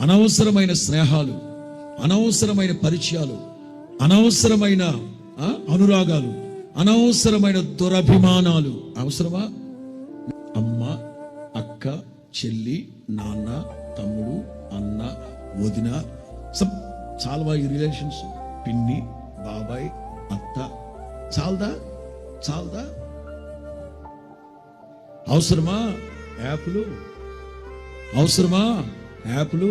అనవసరమైన స్నేహాలు, అనవసరమైన పరిచయాలు, అనవసరమైన అనురాగాలు, అనవసరమైన దురభిమానాలు అవసరమా? అమ్మ, అక్క, చెల్లి, నాన్న, తమ్ముడు, అన్న, వదిన, చాలవా ఈ రిలేషన్స్? పిన్ని, బాబాయ్, అత్త, చాలదా? అవసరమా యాప్లు? అవసరమా యాప్లు?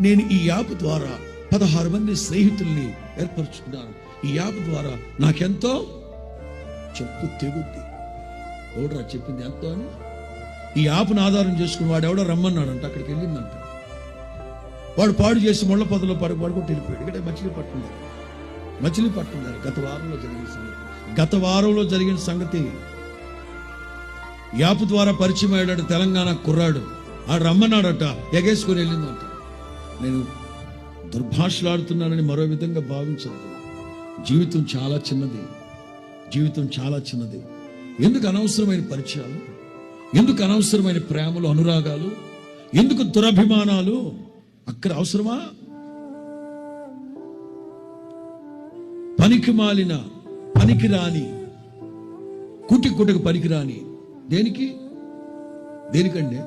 నేను ఈ యాప్ ద్వారా 16 మంది స్నేహితుల్ని ఏర్పరచుకున్నాను. ఈ యాప్ ద్వారా నాకెంతో చెప్పు తెగుద్ది. ఎవడరా చెప్పింది ఎంతో అని? ఈ యాప్ను ఆధారం చేసుకుని వాడు ఎవడో రమ్మన్నాడంట, అక్కడికి వెళ్ళిందంట. వాడు పాడు చేసి ముళ్ళ పొదలో పడుకుంటూ వెళ్ళిపోయాడు. ఇక్కడ మచిలీపట్నం గత వారంలో జరిగిన సంగతి. యాప్ ద్వారా పరిచయం అయ్యాడు తెలంగాణ కుర్రాడు. ఆ రమ్మన్నాడట, ఎగేసుకొని వెళ్ళిందంట. నేను దుర్భాషలాడుతున్నానని మరో విధంగా భావించదు. జీవితం చాలా చిన్నది. ఎందుకు అనవసరమైన పరిచయాలు? ఎందుకు అనవసరమైన ప్రేమలు, అనురాగాలు? ఎందుకు దురభిమానాలు? అక్కడ అవసరమా? పనికిమాలిన, పనికిరాని, కుటికి పనికిరాని దేనికండి?